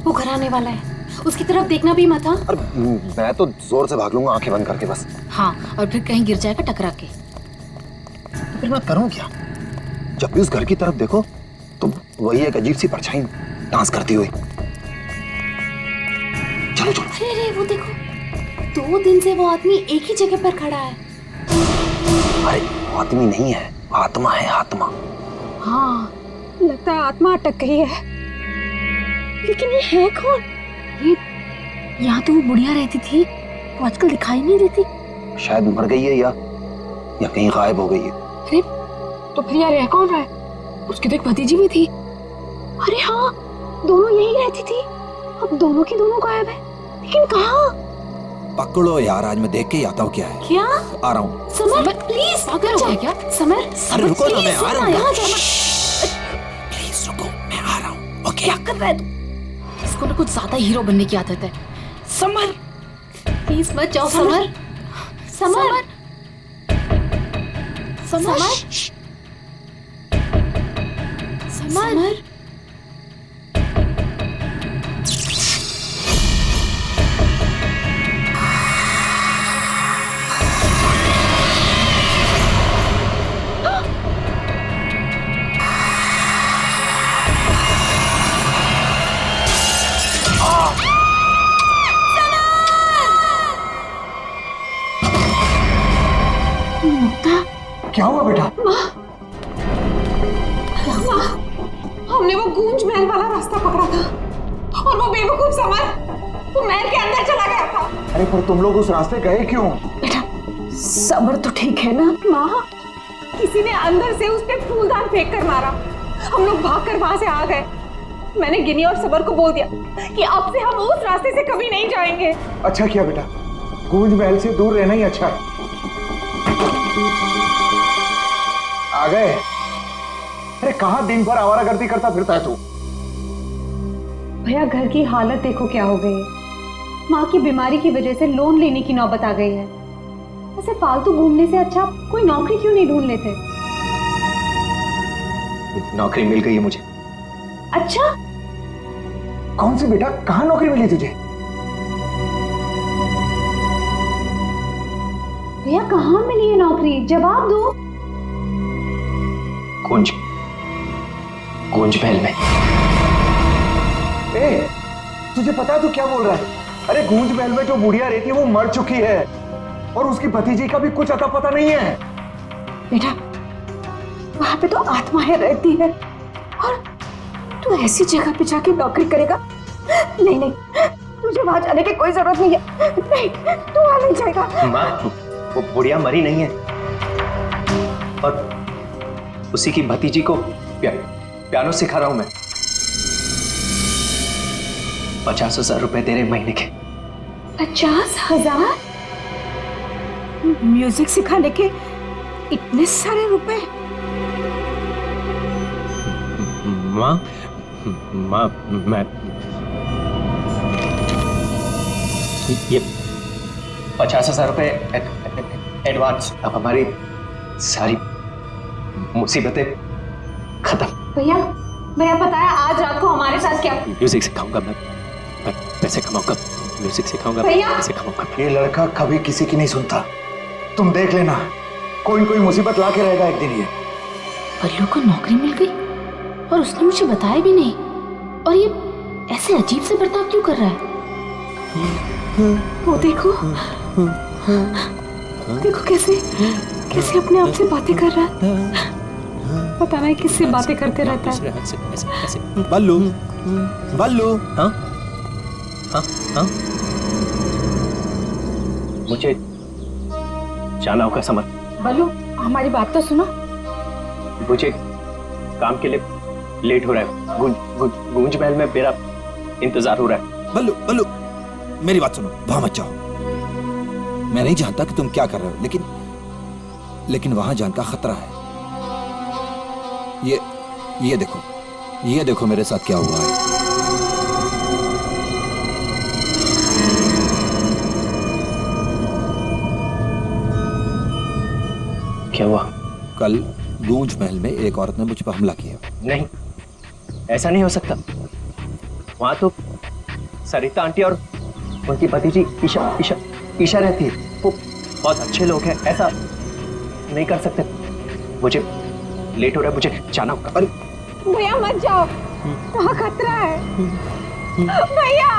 वो घर आने वाला है, उसकी तरफ देखना भी मत। हाँ अरे मैं तो जोर से भाग लूंगा आंखें बंद करके बस। हाँ, और फिर कहीं गिर जाएगा टकरा के। तो फिर मैं करूं क्या? जब भी उस घर की तरफ देखो तो वही एक अजीब सी परछाई डांस करती हुई। चलो चलो। अरे वो देखो, 2 दिन से वो आदमी एक ही जगह पर खड़ा है। अरे आदमी नहीं है, आत्मा है, आत्मा। हाँ, लगता है आत्मा अटक गई है। लेकिन ये है कौन? ये यहाँ तो वो बुढ़िया रहती थी, वो आजकल दिखाई नहीं देती। शायद मर गई है या कहीं गायब हो गई है। अरे तो फिर यार रह कौन रहा है? उसकी तो एक भतीजी भी थी। अरे हाँ, दोनों यही रहती थी। अब दोनों की दोनों गायब है, लेकिन कहाँ? पकड़ो यार, आज मैं देख के ही आता हूँ क्या है। क्या? आ रहा हूँ। समर प्लीज, पागल हो गया क्या? समर, अरे रुको ना, मैं आ रहा हूँ। यहाँ जाना। प्लीज रुको, मैं आ रहा हूँ। ओके। क्या कर रहा है तू? इसको ना कुछ ज्यादा हीरो बनने की आदत है। समर प्लीज मत जाओ। Summer, summer, summer, summer. क्या हुआ बेटा? हमने वो गूंज महल वाला रास्ता पकड़ा था और वो बेवकूफ समर वो महल के अंदर चला गया था। अरे पर तुम लोग उस रास्ते गए क्यों? बेटा समर तो ठीक है ना? माँ, किसी ने अंदर से उस पे फूलदान फेंक कर मारा। हम लोग भागकर वहां से आ गए। मैंने गिनी और सबर को बोल दिया कि अब से हम उस रास्ते से कभी नहीं जाएंगे। अच्छा किया बेटा, गूंज महल से दूर रहना ही अच्छा है। आ गए? अरे कहाँ दिन भर आवारागर्दी करता फिरता है तू? भैया घर की हालत देखो क्या हो गई है। माँ की बीमारी की वजह से लोन लेने की नौबत आ गई है। ऐसे फालतू घूमने से अच्छा कोई नौकरी क्यों नहीं ढूंढ लेते? नौकरी मिल गई है मुझे। अच्छा? कौन सी बेटा, कहाँ नौकरी मिली तुझे? भैया कहाँ मिली है नौकरी? जवाब दो। गूंज महल में। ए, तुझे पता है तू क्या बोल रहा है? अरे गूंज महल में जो बुढ़िया रहती है वो मर चुकी है और उसकी भतीजी का भी कुछ अता पता नहीं है। बेटा वहां पे तो आत्माएं रहती है और तू ऐसी जगह पे जाके नौकरी करेगा? नहीं नहीं, तुझे वहां जाने की कोई जरूरत नहीं है। नहीं, तू वहां नहीं जाएगा। माँ, वो बुढ़िया मरी नहीं है और उसी की भतीजी को पियानो सिखा रहा हूं मैं। 50,000 रुपए दे रहे महीने के। 50,000? म्यूजिक सिखाने के इतने सारे रुपए? माँ, मैं ये 50,000 रुपए एडवांस। अब हमारी सारी मुसीबतें खत्म। भैया पता है आज रात को हमारे साथ क्या? म्यूजिक सिखाऊंगा मैं पैसे कमाऊंगा। म्यूजिक सिखाऊंगा, पैसे कमाऊंगा। ये लड़का कभी किसी की नहीं सुनता, तुम देख लेना, कोई कोई मुसीबत ला के रहेगा एक दिन ये। बल्लू को नौकरी मिल गई और उसने मुझे बताया भी नहीं। और ये ऐसे अजीब से बर्ताव क्यों कर रहा है? वो देखो देखो कैसे अपने आप से बातें कर रहा है। पता नहीं किससे बातें करते रहता है। बल्लू, बल्लू। हाँ हाँ हाँ, मुझे जाना होगा समर। बल्लू हमारी बात तो सुनो। मुझे काम के लिए लेट हो रहा है। गूंज महल में मेरा इंतजार हो रहा है। बल्लू, बल्लू मेरी बात सुनो, वहां मत जाओ। मैं नहीं जानता कि तुम क्या कर रहे हो, लेकिन वहां जान का खतरा है। ये देखो मेरे साथ क्या हुआ है। क्या हुआ? कल गूंज महल में एक औरत ने मुझ पर हमला किया। नहीं, ऐसा नहीं हो सकता। वहां तो सरिता आंटी और उनकी भतीजी ईशा ईशा ईशा रहती है। वो बहुत अच्छे लोग हैं, ऐसा नहीं कर सकते। मुझे लेट हो रहा है, मुझे जाना होगा। अरे भैया मत जाओ, वहाँ खतरा है भैया।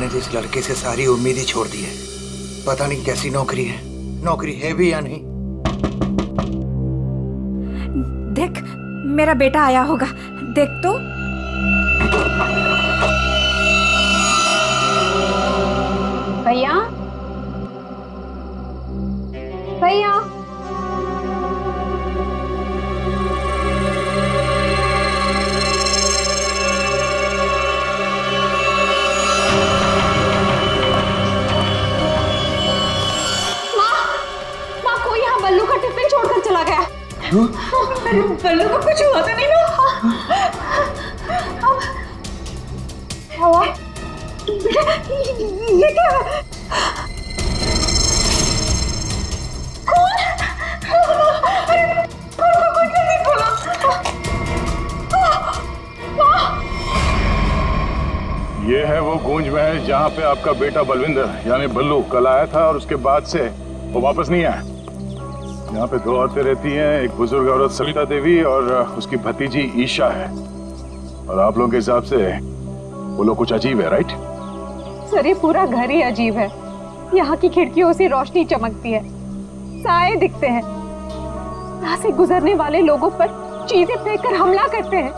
इस लड़के से सारी उम्मीद ही छोड़ दी है। पता नहीं कैसी नौकरी है भी या नहीं। देख, मेरा बेटा आया होगा, देख तो। भैया भैया बल्लू का टिफिन छोड़कर चला गया। बल्लू को कुछ हुआ तो नहीं ना? ये क्या है? कौन? अरे कौन जल्दी खोलो। ये है वो गूंज महल जहाँ पे आपका बेटा बलविंदर यानी बल्लू कल आया था और उसके बाद से वो वापस नहीं आया। यहाँ पे 2 औरतें रहती हैं, एक बुजुर्ग औरत सरिता देवी और उसकी भतीजी ईशा है। और आप लोगों के हिसाब से वो लोग कुछ अजीब है, राइट? सर, ये पूरा घर ही अजीब है। यहाँ की खिड़कियों से रोशनी चमकती है, साए दिखते हैं, यहाँ से गुजरने वाले लोगों पर चीजें फेंककर हमला करते हैं।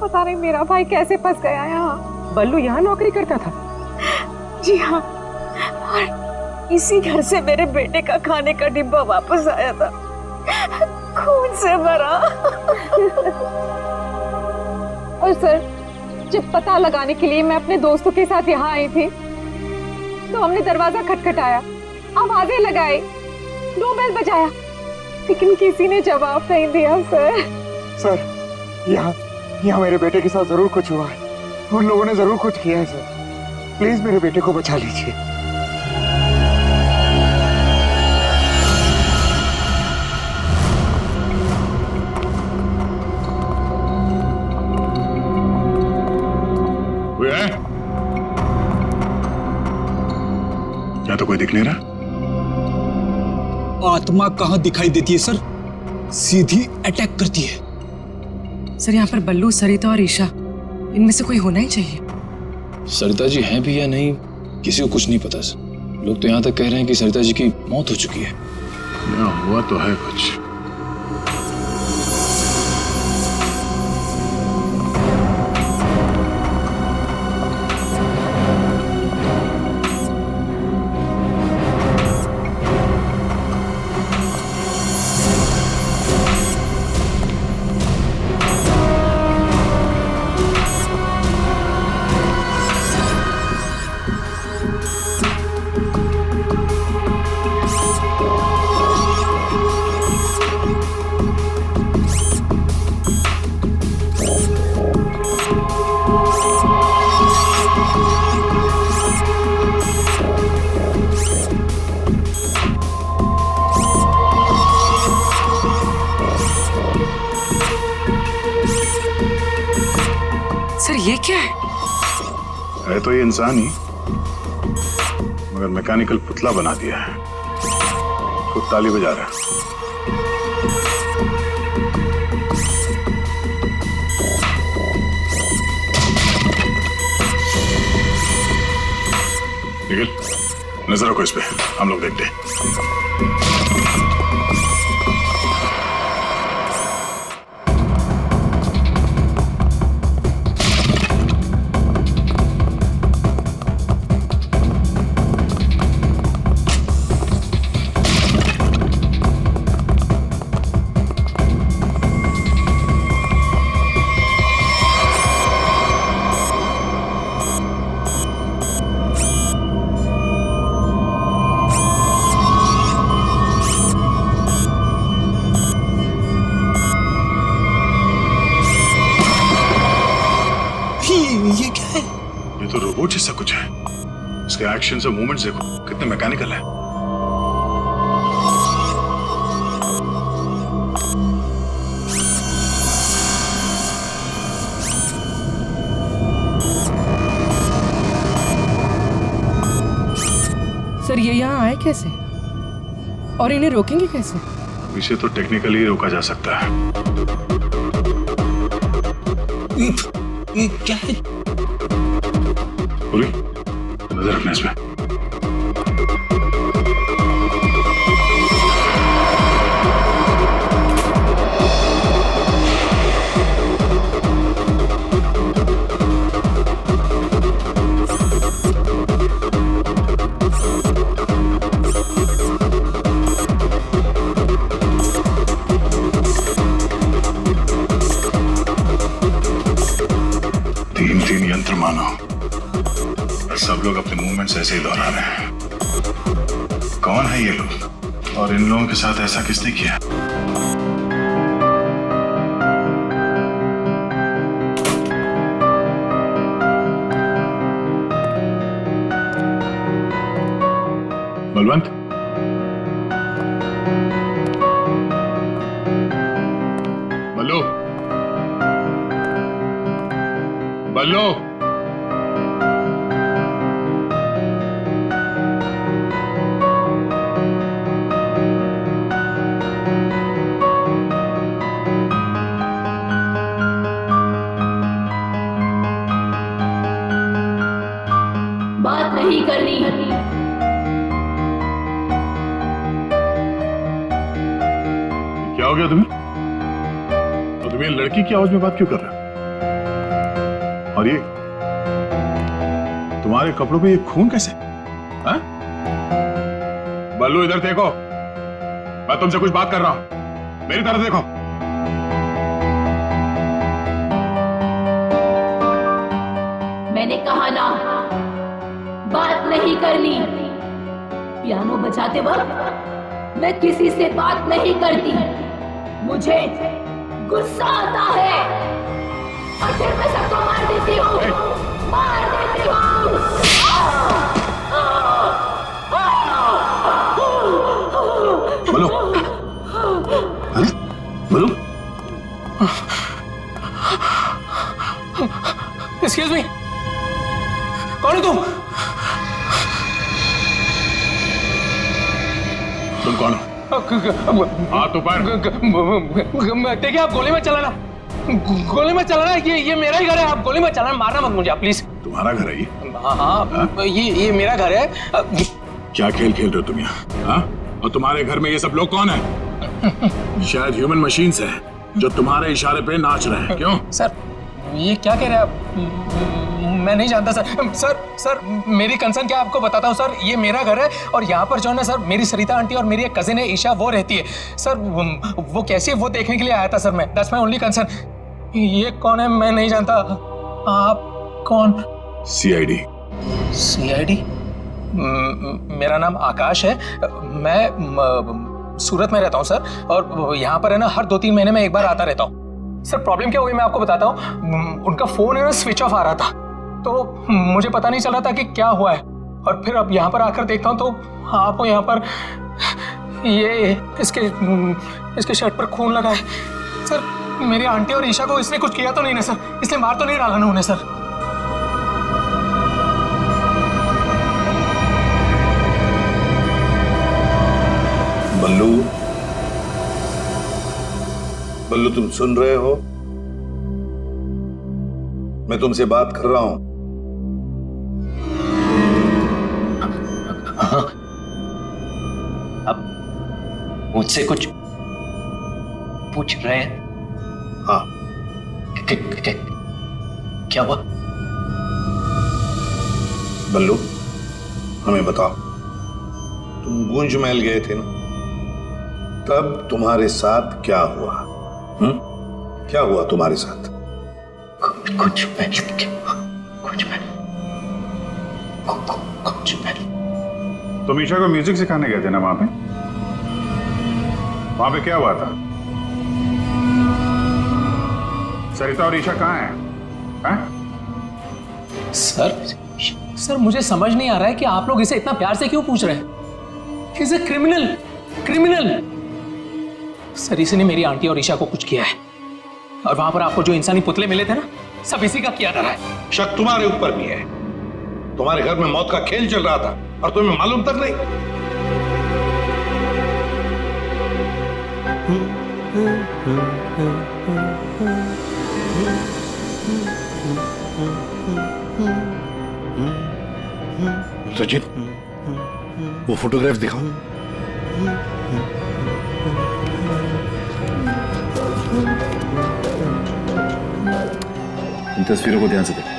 पता नहीं मेरा भाई कैसे फंस गया यहाँ। बल्लू यहाँ नौकरी करता था? जी हाँ, और इसी घर से मेरे बेटे का खाने का डिब्बा वापस आया था, खून से भरा। और सर, जब पता लगाने के लिए मैं अपने दोस्तों के साथ यहाँ आई थी तो हमने दरवाजा खटखटाया, आवाजें लगाई, डोरबेल बजाया, लेकिन किसी ने जवाब नहीं दिया। सर, यहाँ मेरे बेटे के साथ जरूर कुछ हुआ है। उन लोगों ने जरूर कुछ किया है सर। प्लीज मेरे बेटे को बचा लीजिए। क्या तो कोई दिख नहीं रहा? आत्मा कहाँ दिखाई देती है सर, सीधी अटैक करती है। सर, यहाँ पर बल्लू, सरिता और ईशा, इनमें से कोई होना ही चाहिए। सरिता जी हैं भी या नहीं, किसी को कुछ नहीं पता सर। लोग तो यहाँ तक कह रहे हैं कि सरिता जी की मौत हो चुकी है। यहाँ हुआ तो है कुछ। सर, ये क्या है तो ये इंसान ही, मगर मैकेनिकल पुतला बना दिया है। खुद ताली बजा रहा है। निखिल, नजर रखो इस पे, हम लोग देखते हैं। रोबोट जैसा कुछ है। इसके एक्शन और मूवमेंट्स देखो कितने मैकेनिकल है। सर ये यहाँ आए कैसे और इन्हें रोकेंगे कैसे? इसे तो टेक्निकली रोका जा सकता है। ये क्या है? पूरी नजर रखना इसमें। तीन यंत्र मानो, सब लोग अपने मूवमेंट्स ऐसे ही दोहरा रहे हैं। कौन है ये लोग और इन लोगों के साथ ऐसा किसने किया? बलवंत, बल्लू, बल्लू, बात नहीं करनी। क्या हो गया तुम्हें? और तुम ये लड़की की आवाज में बात क्यों कर रहे हो? और ये तुम्हारे कपड़ों पे ये खून कैसे? हाँ? बल्लू इधर देखो, मैं तुमसे कुछ बात कर रहा हूं, मेरी तरफ देखो। मैंने कहा ना, बात नहीं करनी। पियानो बजाते वक्त मैं किसी से बात नहीं करती। मुझे गुस्सा आता है और फिर मैं सबको मार देती हूँ, मार देती हूँ। बोलो, अरे बोलो। एक्सक्यूज मी, कौन हो तुम? तुम कौन हो? हाथ ऊपर। देखिए आप गोली मत चलाना, गोली मत चलाना। ये मेरा ही घर है, आप गोली मत चलाना, मारना मत मुझे आप प्लीज। तुम्हारा घर है ये? हाँ, ये मेरा घर है। क्या खेल खेल रहे हो तुम यहाँ? हाँ? और तुम्हारे घर में ये सब लोग कौन है? शायद ह्यूमन मशीन्स हैं जो तुम्हारे इशारे पे नाच रहे हैं। क्यों? सर ये क्या कह रहे हैं आप? मैं नहीं जानता सर मेरी कंसर्न क्या आपको बताता हूँ सर। ये मेरा घर है और यहाँ पर जो है ना सर, मेरी सरिता आंटी और मेरी एक कजिन है ईशा, वो रहती है सर। वो कैसी है वो देखने के लिए आया था सर मैं। That's my only concern. ये कौन है मैं नहीं जानता। आप कौन? सीआईडी। सीआईडी? मेरा नाम आकाश है। मैं सूरत में रहता हूँ सर, और यहाँ पर है ना हर 2-3 महीने में एक बार आता रहता हूँ सर। प्रॉब्लम क्या हुई मैं आपको बताता हूँ। उनका फोन है ना स्विच ऑफ आ रहा था, तो मुझे पता नहीं चल रहा था कि क्या हुआ है। और फिर अब यहाँ पर आकर देखता हूँ तो आपको यहाँ पर ये इसके शर्ट पर खून लगा है सर। मेरी आंटी और ईशा को इसने कुछ किया तो नहीं ना सर? इसने मार तो नहीं डाला ना उन्हें सर? बल्लू, तुम सुन रहे हो? मैं तुमसे बात कर रहा हूं। अब मुझसे कुछ पूछ रहे हैं? हाँ। क्या हुआ? बल्लू, हमें बताओ, तुम गूंज महल गए थे ना, तब तुम्हारे साथ क्या हुआ? क्या हुआ तुम्हारे साथ? कुछ महल। तुम ईशा को म्यूजिक सिखाने गए थे ना वहां पे? वहां पे क्या हुआ था? सरिता और ईशा कहाँ हैं? सर सर मुझे समझ नहीं आ रहा है कि आप लोग इसे इतना प्यार से क्यों पूछ रहे हैं। He's a criminal, criminal। Sir इसी ने मेरी आंटी और ईशा को कुछ किया है, और वहां पर आपको जो इंसानी पुतले मिले थे ना, सब इसी का किया था। शक तुम्हारे ऊपर भी है। तुम्हारे घर में मौत का खेल चल रहा था और तुम्हें मालूम तक नहीं। सचिन, वो फोटोग्राफ दिखाओ। इन तस्वीरों को ध्यान से देखो,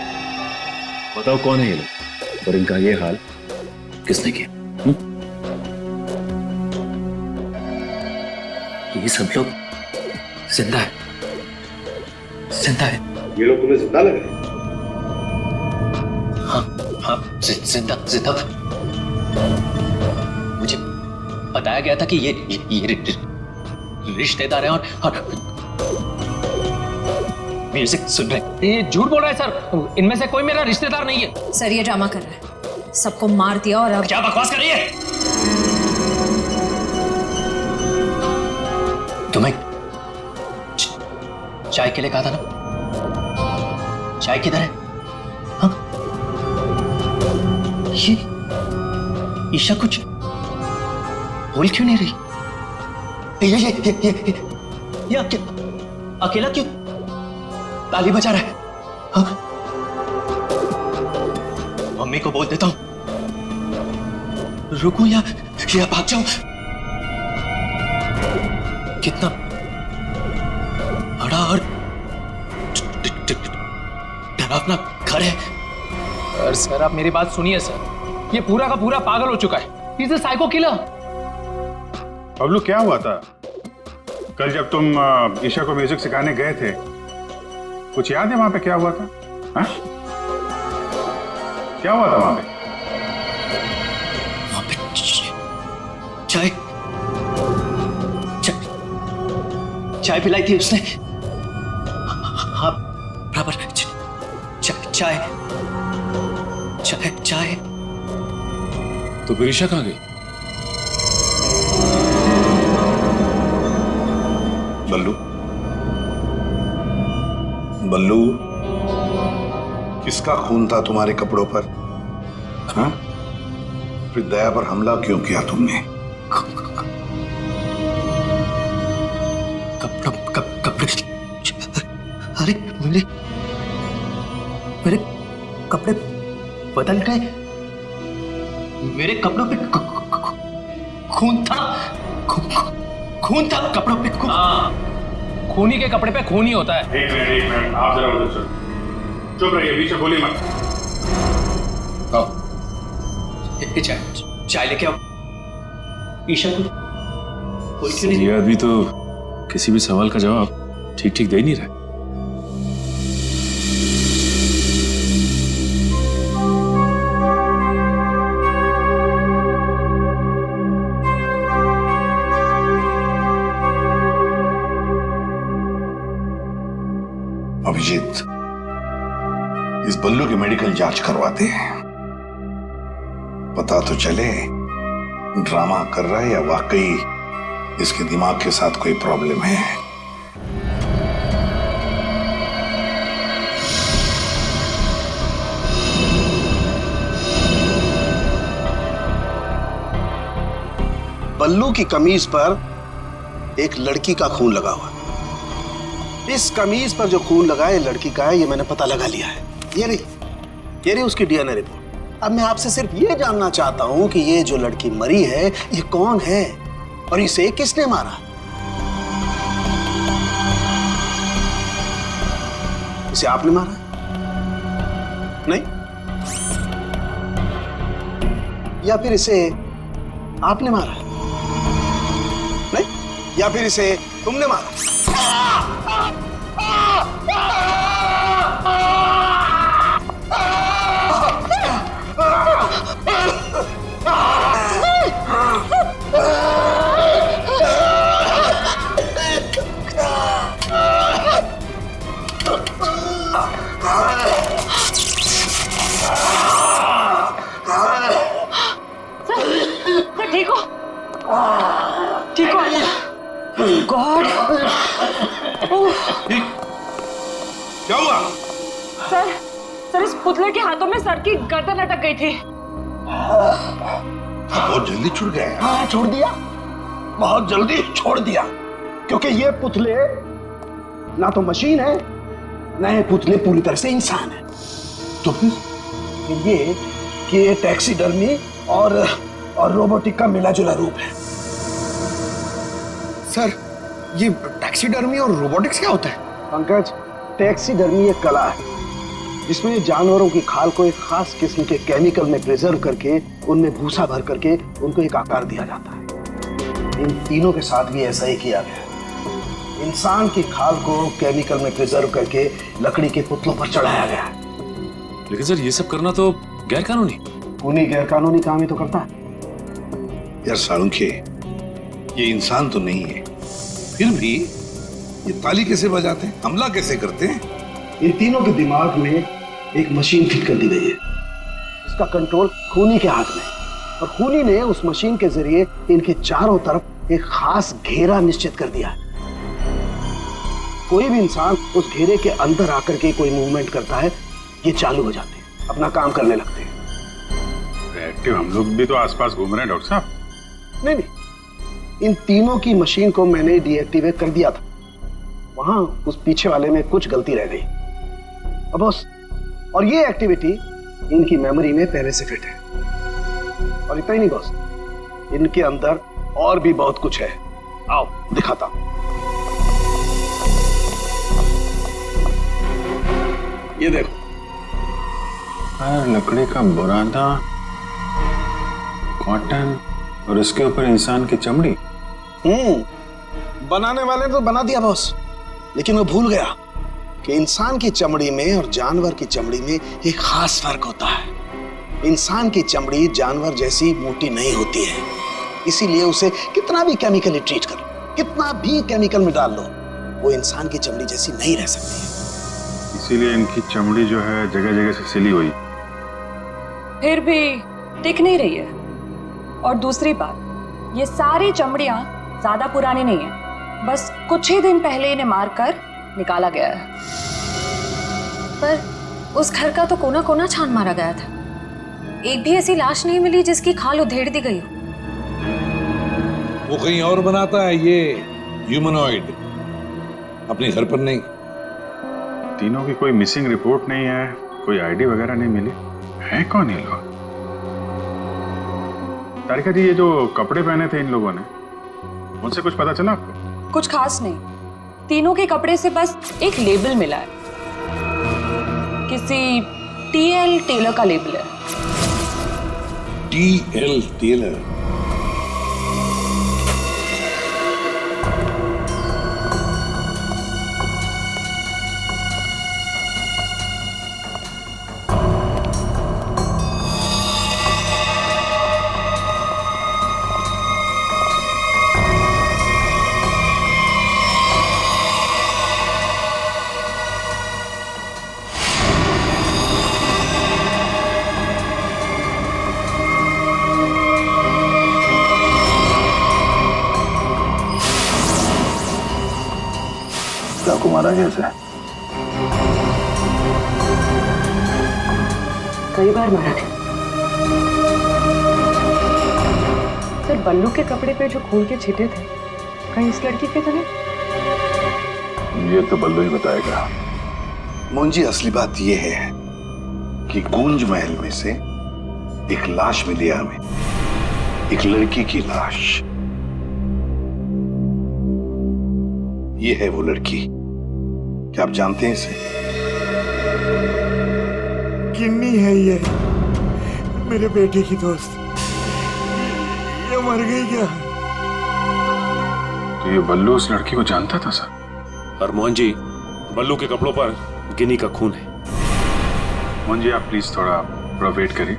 बताओ कौन है ये लोग और इनका ये हाल किसने किया? ये सब लोग जिंदा है, जिंदा है। ये लोग तुम्हें जिंदा लग रहे हैं? हाँ, जिंदा जिंदा। मुझे बताया गया था कि ये रिश्तेदार हैं और म्यूजिक सुन रहे हैं। ये झूठ बोल रहा है सर, इनमें से कोई मेरा रिश्तेदार नहीं है। सर ये ड्रामा कर रहा है, सबको मार दिया और अब क्या बकवास कर रही है? तुम्हें चाय के लिए कहा था ना, चाय किधर है? हाँ? ये ईशा कुछ बोल क्यों नहीं रही? ये अकेला क्यों ताली बजा रहा है? हाँ? मम्मी को बोल देता हूं, रुकूं या भाग जाऊं? कितना बड़ा और डरावना घर है। सर आप मेरी बात सुनिए सर, ये पूरा का पूरा पागल हो चुका है। He's a psycho killer। Bablu क्या हुआ था कल जब तुम ईशा को म्यूजिक सिखाने गए थे? कुछ याद है वहां पे क्या हुआ था? हा? क्या हुआ था वहां पे? वहां पे चाय चाय पिलाई थी उसने। हाँ बराबर। चाय चाय चाय। तो फिर ईशा कहाँ गई? बल्लू, बल्लू, किसका खून था तुम्हारे कपड़ों पर? हाँ? फिर दया पर हमला क्यों किया तुमने? कपड़े? अरे मेरे कपड़े बदल गए। मेरे कपड़ों पे खून था। खून था कपड़ों पे। हाँ, खूनी के कपड़े पे खून ही होता है। एक मिनट, आप जरा उधर चलो। चुप रहिए, बीच में बोली मत। चाय लेके आओ। ईशा को ये आदमी तो किसी भी सवाल का जवाब ठीक ठीक दे नहीं रहा। अभिजीत, इस बल्लू की मेडिकल जांच करवाते हैं, पता तो चले ड्रामा कर रहा है या वाकई इसके दिमाग के साथ कोई प्रॉब्लम है। बल्लू की कमीज पर एक लड़की का खून लगा हुआ। इस कमीज पर जो खून लगा है लड़की का है, ये मैंने पता लगा लिया है। ये रही उसकी डीएनए रिपोर्ट। अब मैं आपसे सिर्फ ये जानना चाहता हूं कि ये जो लड़की मरी है ये कौन है और इसे किसने मारा? इसे आपने मारा? नहीं? या फिर इसे आपने मारा? नहीं? या फिर इसे तुमने मारा? क्या हुआ? सर इस पुतले के हाथों में सर की गर्दन अटक गई थी। बहुत जल्दी छूट गए। हाँ, छोड़ दिया, बहुत जल्दी छोड़ दिया, क्योंकि ये पुतले ना तो मशीन है, ना ये पुतले पूरी तरह से इंसान है। तो फिर ये कि ये टैक्सीडर्मी और रोबोटिक का मिला जुला रूप है। सर, ये टैक्सीडर्मी और रोबोटिक्स क्या होता है? पंकज, टैक्सीडर्मी एक कला है जिसमें जानवरों की खाल को एक खास किस्म के केमिकल में प्रिजर्व करके उनमें भूसा भर करके उनको एक आकार दिया जाता है। इन तीनों के साथ भी ऐसा ही किया गया है। इंसान की खाल को केमिकल में प्रिजर्व करके लकड़ी के पुतलों पर चढ़ाया गया है। लेकिन सर ये सब करना तो गैर कानूनी। उन्हीं गैर कानूनी काम ही तो करता है। यार सालुंखे, ये इंसान तो नहीं है, फिर भी ये ताली कैसे बजाते हैं, हमला कैसे करते हैं? इन तीनों के दिमाग में एक मशीन फिट कर दी गई है। इसका कंट्रोल खूनी के हाथ में, और खूनी ने उस मशीन के जरिए इनके चारों तरफ एक खास घेरा निश्चित कर दिया है। कोई भी इंसान उस घेरे के अंदर आकर के कोई मूवमेंट करता है, ये चालू हो जाते हैं, अपना काम करने लगते हैं। एक्टिव हम लोग भी तो आसपास घूम रहे हैं डॉक्टर साहब। नहीं, इन तीनों की मशीन को मैंने डीएक्टिवेट कर दिया था। वहां उस पीछे वाले में कुछ गलती रह गई अब बॉस, और ये एक्टिविटी इनकी मेमोरी में पहले से फिट है। और इतना ही नहीं बॉस, इनके अंदर और भी बहुत कुछ है। आओ दिखाता हूं। ये देखो, लकड़ी का बुरादा, कॉटन और इसके ऊपर इंसान की चमड़ी। बनाने वाले ने तो बना दिया बॉस, लेकिन वो भूल गया कि इंसान की चमड़ी में और जानवर की चमड़ी में एक खास फर्क होता है। इंसान की चमड़ी जानवर जैसी मोटी नहीं होती है, इसीलिए उसे कितना भी केमिकली ट्रीट करो, कितना भी केमिकल में डाल लो, वो इंसान की चमड़ी जैसी नहीं रह सकती है। इसीलिए इनकी चमड़ी जो है जगह जगह से सिली हुई। फिर भी टिक नहीं रही है। और दूसरी बात, ये सारी चमड़ियां ज्यादा पुरानी नहीं है, बस कुछ ही दिन पहले इन्हें मारकर निकाला गया है। पर उस घर का तो कोना कोना छान मारा गया था, एक भी ऐसी लाश नहीं मिली जिसकी खाल उधेड़ दी गई हो। वो कहीं और बनाता है ये ह्यूमनॉइड, अपने घर पर नहीं। तीनों की कोई मिसिंग रिपोर्ट नहीं है, कोई आईडी वगैरह नहीं मिली। है कौन ये लोग? तारिका जी, ये जो कपड़े पहने थे इन लोगों ने, उनसे कुछ पता चला आपको? कुछ खास नहीं, तीनों के कपड़े से बस एक लेबल मिला है, किसी टीएल टेलर का लेबल है। TL Taylor? को मारा गया सर? कई बार मारा गया सर। बल्लू के कपड़े पे जो खून के छींटे थे, कहीं इस लड़की के तो नहीं? ये तो बल्लू ही बताएगा। मुंजी, असली बात यह है कि गूंज महल में से एक लाश मिली हमें, एक लड़की की लाश। ये है वो लड़की। क्या आप जानते हैं इसे? किन्नी है ये, मेरे बेटे की दोस्त। ये मर गई क्या? तो ये बल्लू उस लड़की को जानता था सर? और मोहन जी, बल्लू के कपड़ों पर गिनी का खून है। मोहन जी, आप प्लीज थोड़ा वेट करिए,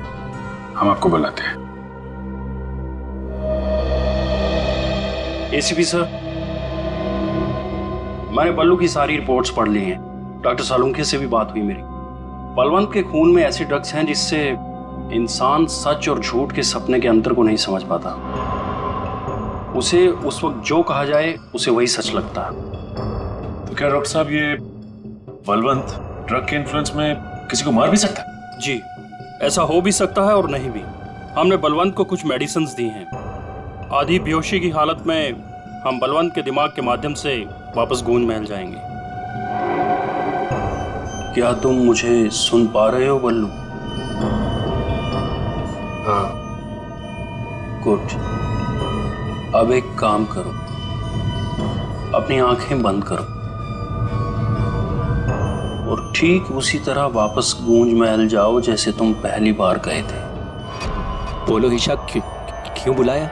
हम आपको बुलाते हैं। एसीपी सर, मैंने बल्लू की सारी रिपोर्ट्स पढ़ ली हैं। डॉक्टर सालुंखे से भी बात हुई मेरी। बलवंत के खून में ऐसे ड्रग्स हैं जिससे इंसान सच और झूठ के सपने के अंतर को नहीं समझ पाता। उसे उस वक्त जो कहा जाए उसे वही सच लगता है। तो क्या डॉक्टर साहब ये बलवंत ड्रग के इन्फ्लुएंस में किसी को मार भी सकता है? जी, ऐसा हो भी सकता है और नहीं भी। हमने बलवंत को कुछ मेडिसिन्स दी हैं। आधी बेहोशी की हालत में हम बलवंत के दिमाग के माध्यम से वापस गूंज महल जाएंगे। क्या तुम मुझे सुन पा रहे हो बल्लू? हाँ। गुड। अब एक काम करो, अपनी आंखें बंद करो और ठीक उसी तरह वापस गूंज महल जाओ जैसे तुम पहली बार गए थे। बोलो ईशा, क्यों बुलाया?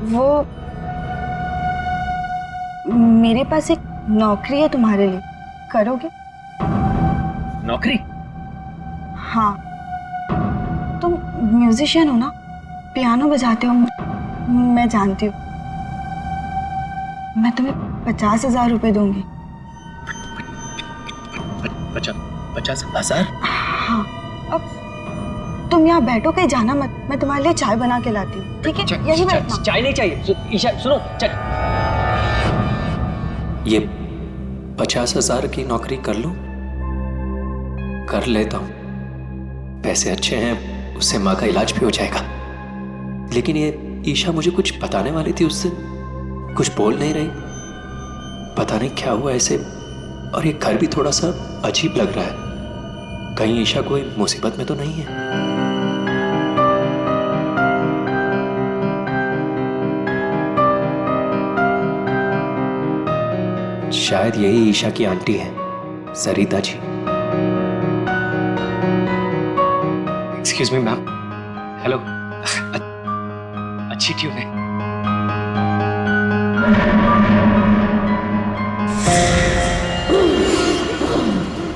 वो मेरे पास एक नौकरी है तुम्हारे लिए, करोगे? नौकरी? हाँ, तुम म्यूजिशियन हो ना, पियानो बजाते हो, मैं जानती हूँ। मैं तुम्हें 50,000 रुपए दूंगी। 50,000? हाँ, अब तुम यहाँ बैठो, कहीं जाना मत, मैं तुम्हारे लिए चाय बना के लाती हूँ, ठीक है? यही बैठना। चाय नहीं चाहिए ईशा, सुनो। ये 50,000 की नौकरी कर लूं? कर लेता हूं, पैसे अच्छे हैं, उससे माँ का इलाज भी हो जाएगा। लेकिन ये ईशा मुझे कुछ बताने वाली थी, उससे कुछ बोल नहीं रही, पता नहीं क्या हुआ ऐसे। और ये घर भी थोड़ा सा अजीब लग रहा है, कहीं ईशा कोई मुसीबत में तो नहीं है? शायद यही ईशा की आंटी है, Sarita ji. Excuse me ma'am. Hello. अच्छी ट्यून है।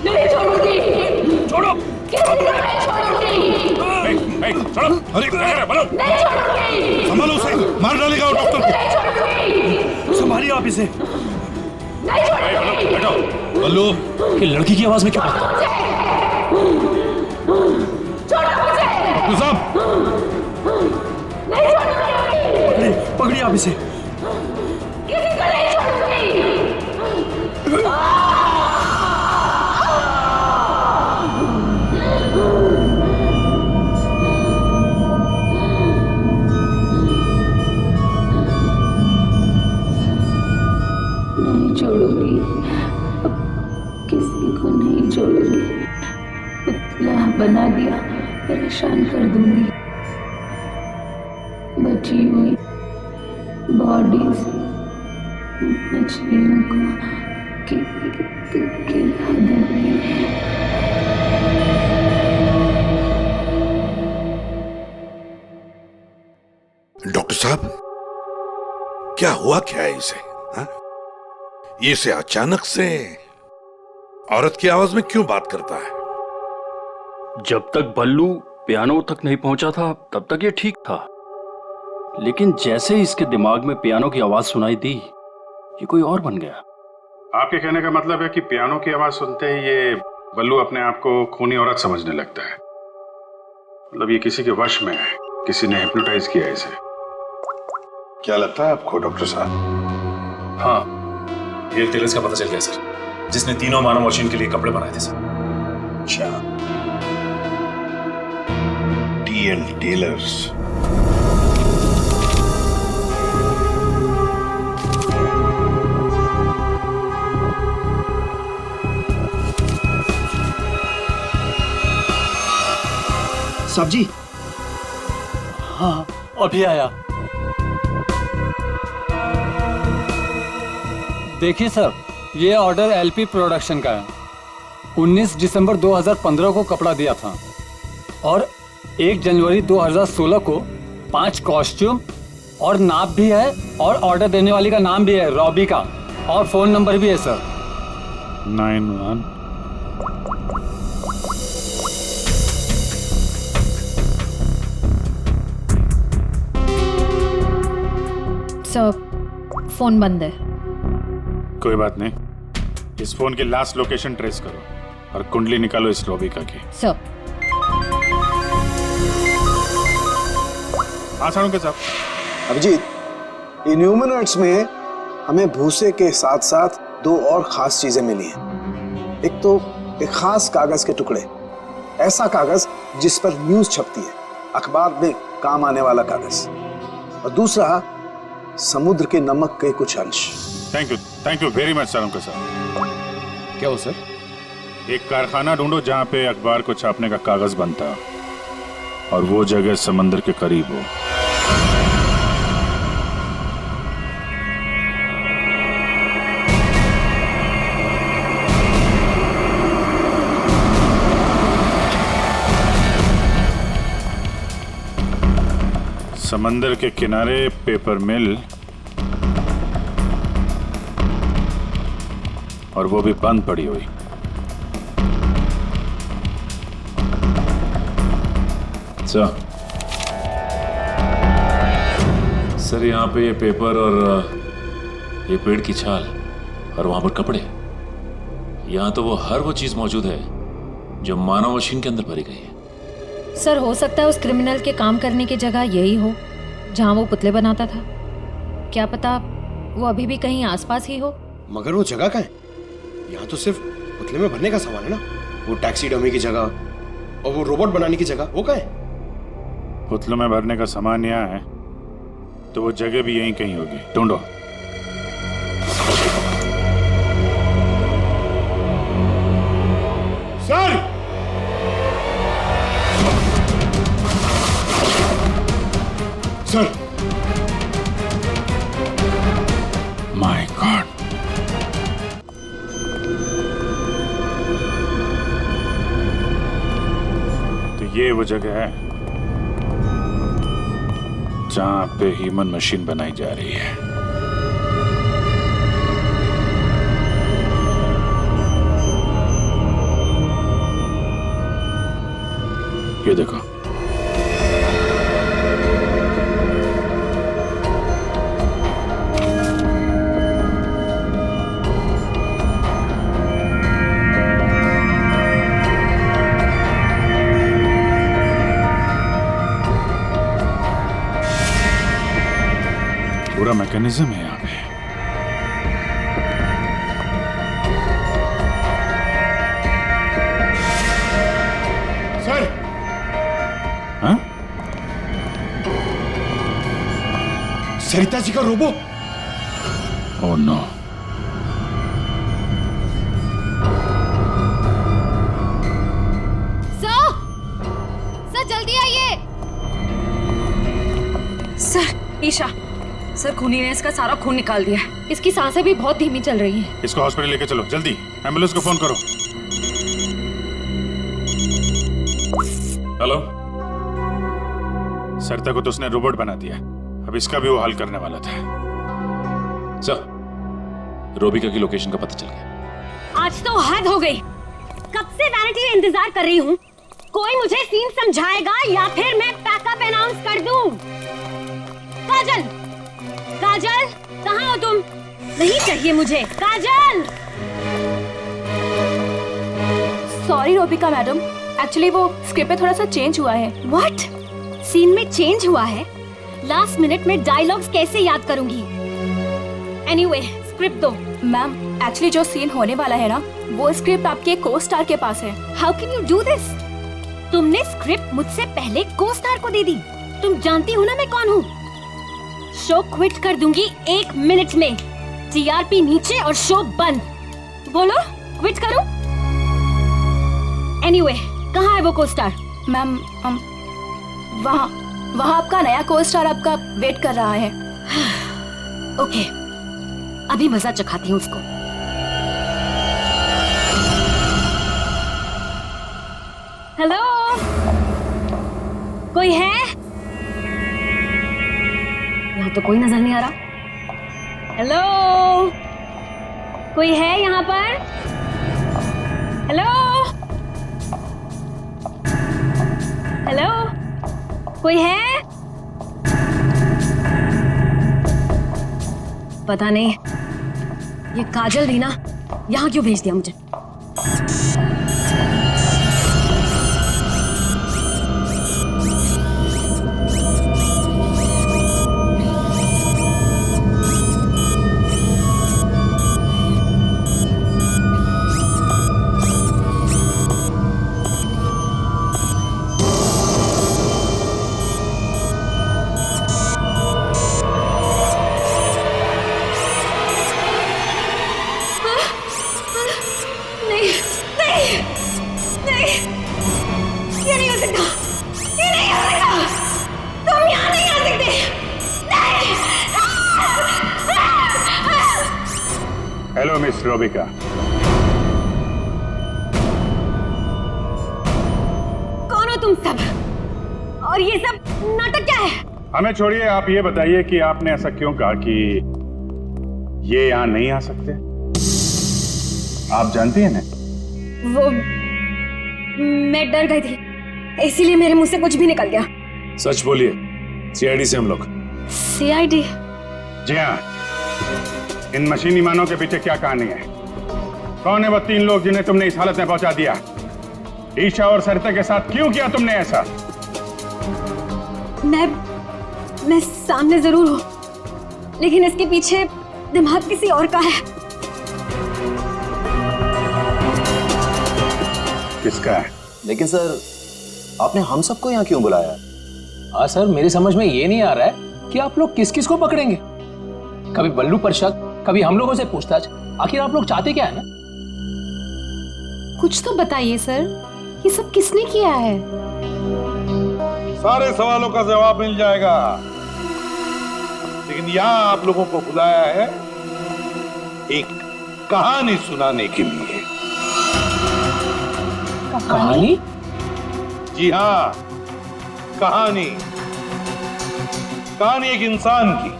नहीं छोड़ूंगी। छोड़ो। छोड़ो। अरे बोलो। नहीं छोड़ूंगी। संभालो उसे, मार डालेगा वो डॉक्टर को। संभालिए आप इसे। नहीं छोड़ूंगी। बल्लू, ये लड़की की आवाज में क्यों? डॉक्टर साहब, नहीं छोड़ूंगी। पकड़िए आप इसे। किसी को नहीं छोड़ूंगी। नहीं छोड़ूंगी, किसी को नहीं छोड़ूंगी। पुतला बना दिया, परेशान कर दूंगी। बची हुई बॉडीज मछलियों को खिला दूंगी। डॉक्टर साहब, क्या हुआ क्या है इसे? हा? ये से अचानक से औरत की आवाज में क्यों बात करता है? जब तक बल्लू पियानो तक नहीं पहुंचा था तब तक ये ठीक था, लेकिन जैसे ही इसके दिमाग में पियानो की आवाज सुनाई दी, ये कोई और बन गया। आपके कहने का मतलब है कि पियानो की आवाज सुनते ही ये बल्लू अपने आप को खूनी औरत समझने लगता है। मतलब ये किसी के वश में है, किसी ने हिप्नोटाइज किया है इसे। क्या लगता है आपको डॉक्टर साहब? हाँ, हेयर टेलर्स का पता चल गया सर, जिसने तीनों मानव मशीन के लिए कपड़े बनाए थे सर। अच्छा, टीएल टेलर्स। साहब जी। हाँ, अभी आया। देखिए सर, ये ऑर्डर एलपी प्रोडक्शन का है। 19 दिसंबर 2015 को कपड़ा दिया था और 1 जनवरी 2016 को 5 कॉस्ट्यूम और नाप भी है, और ऑर्डर देने वाली का नाम भी है, रॉबी का, और फोन नंबर भी है सर। 91 सर, फोन बंद है। कोई बात नहीं, इस फोन की लास्ट लोकेशन ट्रेस करो और कुंडली निकालो इस रॉबिका की। सर। हाँ साड़ू के साथ। अभिजीत, इन ह्यूमनॉइड्स में हमें भूसे के साथ साथ दो और खास चीजें मिली हैं। एक तो एक खास कागज के टुकड़े, ऐसा कागज जिस पर न्यूज छपती है, अखबार में काम आने वाला कागज, और दूसरा समुद्र के नमक के कुछ अंश। Thank you very much sir uncle साहब। क्या हो सर? एक कारखाना ढूंढो जहां पे अखबार को छापने का कागज बनता और वो जगह समंदर के करीब हो। समंदर के किनारे पेपर मिल, और वो भी बंद पड़ी हुई। सर यहाँ पे ये पेपर और ये पेड़ की छाल और वहां पर कपड़े, यहाँ तो वो हर वो चीज मौजूद है जो मानव मशीन के अंदर भरी गई है। सर हो सकता है उस क्रिमिनल के काम करने की जगह यही हो जहां वो पुतले बनाता था। क्या पता वो अभी भी कहीं आसपास ही हो। मगर वो जगह कहाँ है? यहाँ तो सिर्फ पुतले में भरने का सामान है ना। वो टैक्सी डमी की जगह और वो रोबोट बनाने की जगह, वो कहाँ है? पुतलों में भरने का सामान यहाँ है तो वो जगह भी यहीं कहीं होगी। ढूंढो। सर! सर! माय गॉड, तो ये वो जगह है जहां पे ह्यूमन मशीन बनाई जा रही है। ये देखो, पूरा मैकेनिज्म है यहाँ पे। सर! हाँ? सरिता जी का रोबो। Oh no. सर जल्दी आइए। सर, ईशा सर, खूनी ने इसका सारा खून निकाल दिया है। इसकी सांसें भी बहुत धीमी चल रही हैं। इसको हॉस्पिटल लेके चलो जल्दी। एम्बुलेंस को फोन करो। हेलो। सरिता को तो उसने रोबोट बना दिया, अब इसका भी वो हल करने वाला था। सर, रोबिका की लोकेशन का पता चल गया। आज तो हद हो गई। कब से वैनिटी में इंतजार कर रही हूँ। कोई मुझे सीन समझाएगा या फिर मैं पैकअप अनाउंस कर दूं। काजल, काजल, कहाँ हो तुम? नहीं चाहिए मुझे। काजल! सॉरी रोबिका मैडम, एक्चुअली वो स्क्रिप्ट में थोड़ा सा चेंज हुआ है। व्हाट? सीन में चेंज हुआ है? लास्ट मिनट में डायलॉग्स कैसे याद करूंगी? एनीवे, स्क्रिप्ट दो। मैम, एक्चुअली जो सीन होने वाला है ना, वो स्क्रिप्ट आपके को स्टार के पास है। How can you do this? तुमने स्क्रिप्ट मुझसे पहले को स्टार को दे दी। तुम जानती हो ना मैं कौन हूँ। शो क्विट कर दूंगी 1 मिनट में। टीआरपी नीचे और शो बंद। बोलो, क्विट करूं? एनीवे, कहाँ है वो को स्टार? मैम, वहाँ आपका नया को स्टार आपका वेट कर रहा है। ओके, अभी मजा चखाती हूँ उसको। हेलो, कोई है? यहाँ तो कोई नजर नहीं आ रहा। हेलो, कोई है यहाँ पर? हेलो, हेलो, कोई है? पता नहीं ये काजल भी ना यहाँ क्यों भेज दिया मुझे। मिस रोबिका। कौन हो तुम सब? और ये सब नाटक क्या है? हमें छोड़िए, आप ये बताइए कि आपने ऐसा क्यों कहा कि ये यहां नहीं आ सकते? आप जानती हैं ना? वो मैं डर गई थी, इसीलिए मेरे मुंह से कुछ भी निकल गया। सच बोलिए, सीआईडी से हम लोग। सीआईडी? जी हाँ। इन मशीनी मानव के पीछे क्या कहानी है? कौन है वो 3 लोग जिन्हें तुमने इस हालत में पहुंचा दिया? ईशा और सरिता के साथ क्यों किया तुमने ऐसा? मैं सामने जरूर हूं, लेकिन इसके पीछे दिमाग किसी और का है। किसका है? लेकिन सर, आपने हम सबको यहाँ क्यों बुलाया? हाँ सर, मेरी समझ में ये नहीं आ रहा है कि आप लोग किस किस को पकड़ेंगे। कभी बल्लू पर शक, कभी हम लोगों से पूछताछ। आखिर आप लोग चाहते क्या है ना? कुछ तो बताइए सर, ये सब किसने किया है? सारे सवालों का जवाब मिल जाएगा, लेकिन यहाँ आप लोगों को बुलाया है एक कहानी सुनाने के लिए। कहानी? जी हाँ, कहानी। कहानी एक इंसान की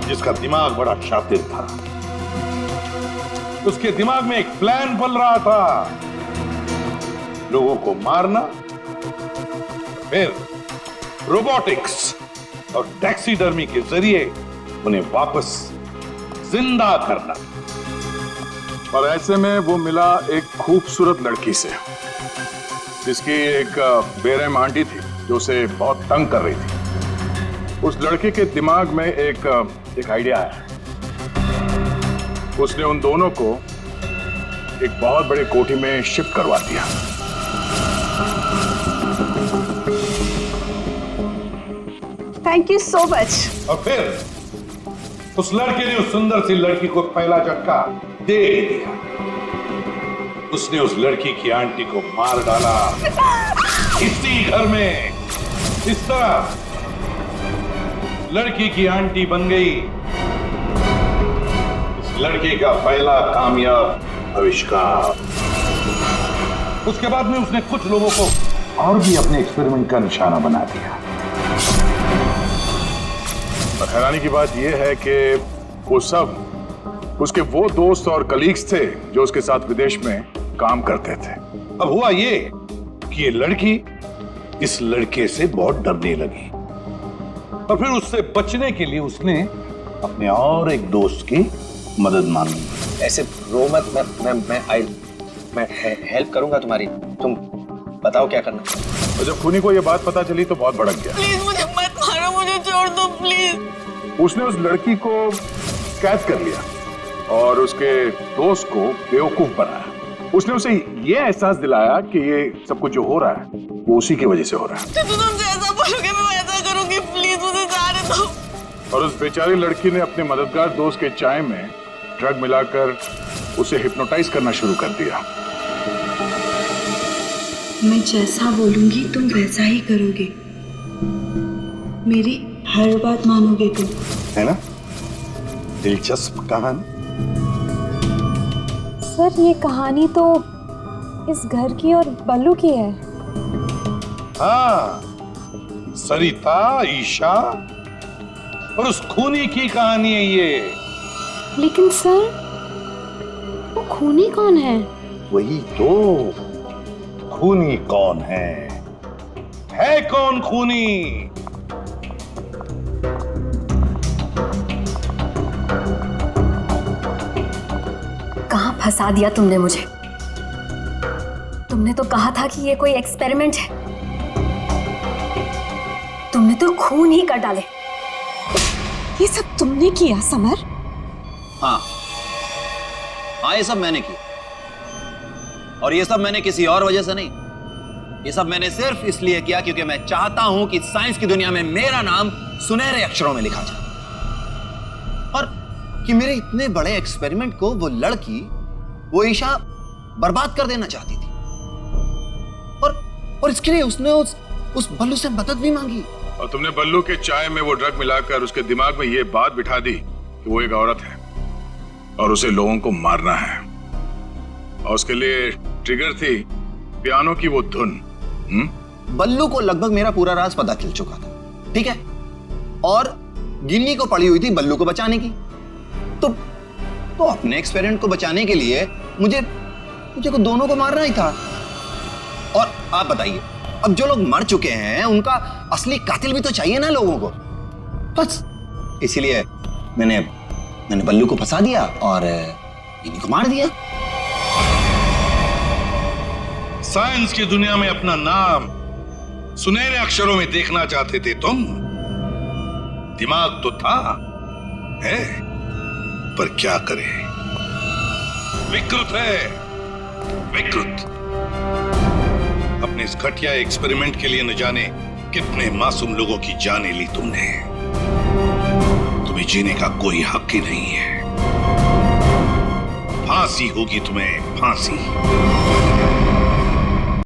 जिसका दिमाग बड़ा शातिर था। उसके दिमाग में एक प्लान पल रहा था, लोगों को मारना, फिर रोबोटिक्स और टैक्सीडर्मी के जरिए उन्हें वापस जिंदा करना। और ऐसे में वो मिला एक खूबसूरत लड़की से, जिसकी एक बेरहम आंटी थी जो उसे बहुत तंग कर रही थी। उस लड़के के दिमाग में एक आइडिया आया। उसने उन दोनों को एक बहुत बड़े कोठी में शिफ्ट करवा दिया। Thank you so much. और फिर उस लड़के ने उस सुंदर सी लड़की को पहला झटका दे दिया। उसने उस लड़की की आंटी को मार डाला इसी घर में। इस तरह लड़की की आंटी बन गई इस लड़के का पहला कामयाब आविष्कार। उसके बाद में उसने कुछ लोगों को और भी अपने एक्सपेरिमेंट का निशाना बना दिया। और हैरानी की बात यह है कि वो सब उसके वो दोस्त और कलीग्स थे जो उसके साथ विदेश में काम करते थे। अब हुआ ये कि ये लड़की इस लड़के से बहुत डरने लगी और फिर उससे बचने के लिए उसने अपने और एक दोस्त की मदद मांगी। ऐसे रो मत, मैं हेल्प करूंगा तुम्हारी, तुम बताओ क्या करना। और जब खूनी को ये बात पता चली तो बहुत भड़क गया। प्लीज मुझे मत मारो, मुझे छोड़ दो प्लीज। उसने उस लड़की को कैद कर लिया और उसके दोस्त को बेवकूफ बनाया। उसने उसे ये एहसास दिलाया कि ये सब कुछ जो हो रहा है वो उसी की वजह से हो रहा है। तो तुम जैसा बोलोगे मैं वैसा करूंगी, प्लीज मुझे जाने दो। और उस बेचारी लड़की ने अपने मददगार दोस्त के चाय में ड्रग मिलाकर उसे हिप्नोटाइज करना शुरू कर दिया। मैं जैसा बोलूंगी तुम वैसा ही करोगे, मेरी हर बात मानोगे तुम, है ना? दिलचस्प कहानी। सर ये कहानी तो इस घर की और बल्लू की है। हाँ, सरिता, ईशा और उस खूनी की कहानी है ये। लेकिन सर वो खूनी कौन है? वही तो, खूनी कौन है कौन खूनी? कहां फंसा दिया तुमने मुझे? तुमने तो कहा था कि ये कोई एक्सपेरिमेंट है। तुमने तो खून ही कर डाले। ये सब तुमने किया समर? हाँ, ये सब मैंने किया। और ये सब मैंने किसी और वजह से नहीं, ये सब मैंने सिर्फ इसलिए किया क्योंकि मैं चाहता हूं कि साइंस की दुनिया में मेरा नाम सुनहरे अक्षरों में लिखा जाए और कि मेरे इतने बड़े एक्सपेरिमेंट को वो लड़की, वो ईशा बर्बाद कर देना चाहती थी। और इसके लिए उसने उस बल्लू से मदद भी मांगी। और तुमने बल्लू के चाय में वो ड्रग मिलाकर उसके दिमाग में ये बात बिठा दी कि वो एक औरत है। और उसे लोगों को मारना है। और उसके लिए ट्रिगर थी पियानो की वो धुन। बल्लू को लगभग मेरा पूरा राज पता चल चुका था, ठीक है, और गिन्नी को पड़ी हुई थी बल्लू को बचाने की। तो अपने एक्सपेरिमेंट को बचाने के लिए मुझे को दोनों को मारना ही था। और आप बताइए, अब जो लोग मर चुके हैं उनका असली कातिल भी तो चाहिए ना लोगों को। बस इसीलिए मैंने बल्लू को फंसा दिया और गिन्नी को मार दिया। साइंस की दुनिया में अपना नाम सुनहरे अक्षरों में देखना चाहते थे तुम। दिमाग तो था, है, पर क्या करें, विकृत है, विकृत। अपने इस घटिया एक्सपेरिमेंट के लिए न जाने कितने मासूम लोगों की जानें ली तुमने। तुम्हें जीने का कोई हक ही नहीं है। फांसी होगी तुम्हें, फांसी।